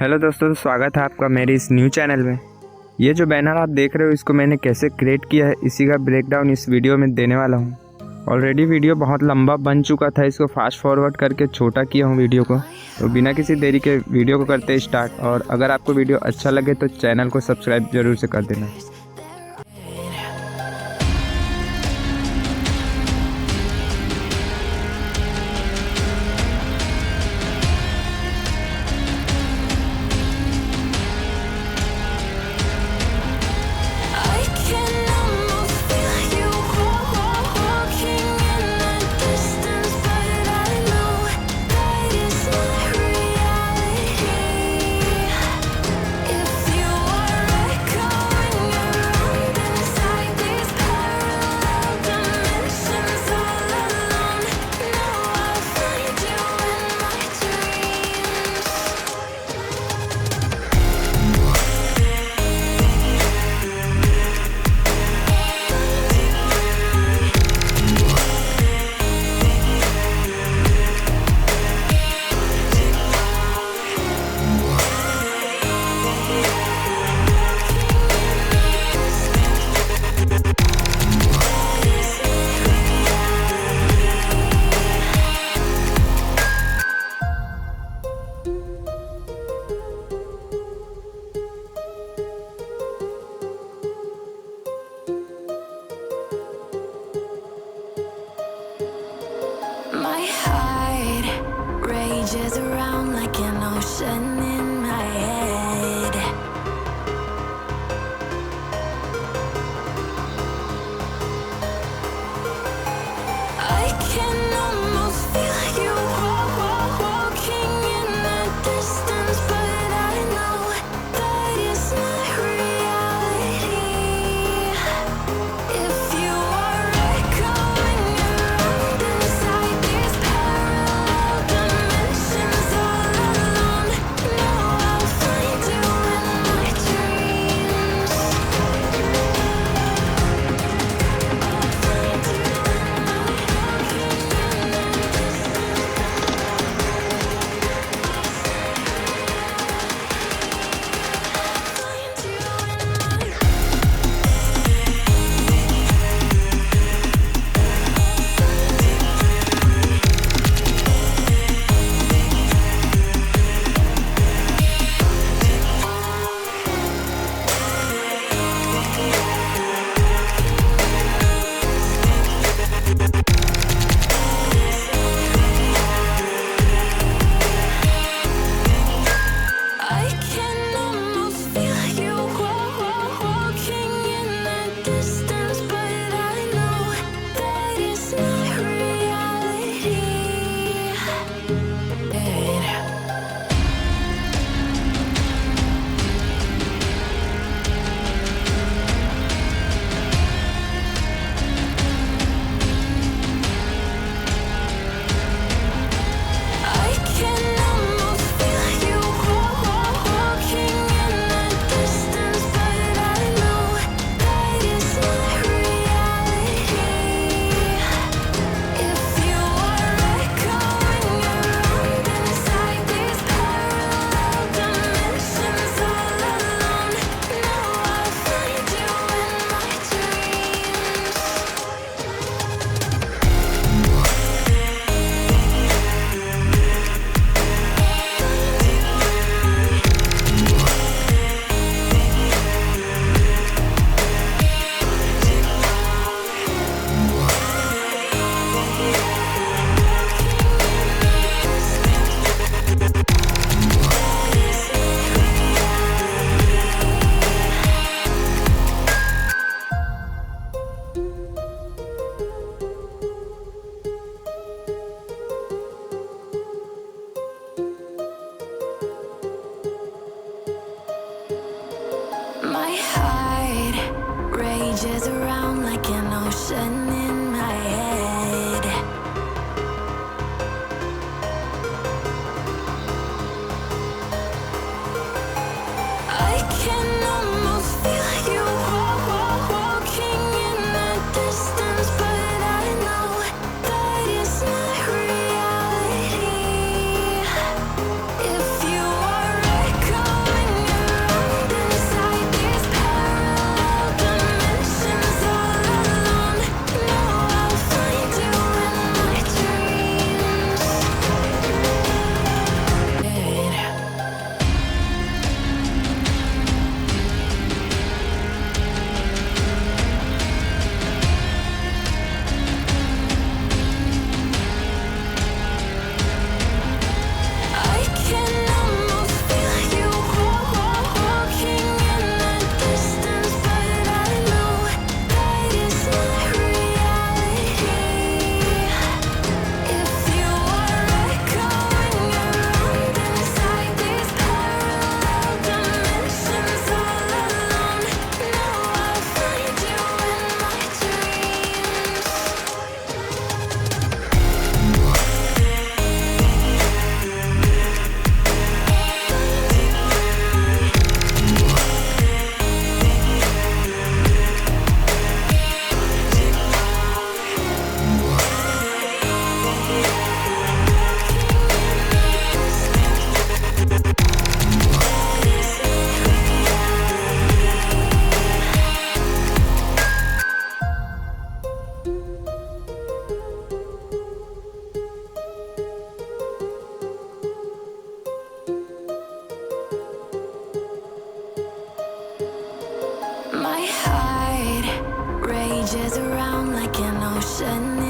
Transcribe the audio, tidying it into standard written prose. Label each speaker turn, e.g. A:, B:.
A: Hello दोस्तों, स्वागत है आपका मेरे इस न्यू चैनल में। ये जो बैनर आप देख रहे हो इसको मैंने कैसे क्रिएट किया है इसी का ब्रेकडाउन इस वीडियो में देने वाला हूँ। ऑलरेडी वीडियो बहुत लंबा बन चुका था, इसको फास्ट फॉरवर्ड करके छोटा किया हूँ वीडियो को। तो बिना किसी देरी के वीडियो को करते स्टार्ट। और अगर आपको वीडियो अच्छा लगे तो चैनल को सब्सक्राइब जरूर से कर देना।
B: My heart rages around like an ocean in my head. I can almost feel you walking in the distance, but I know that it's not reality. If you are echoing around inside these parallel dimensions all alone, know I'll find you in my dreams. I'll find you in I can almost feel you walking in the distance, but I know that it's not reality. I can almost feel you walking in the distance, but I know that it's not reality. If you are echoing around inside these parallel dimensions all alone, know I'll find you in my dreams. My heart rages around like an ocean in my head. I can almost feel you walking in the distance, but I know that it's not reality. If you are echoing changes around like an ocean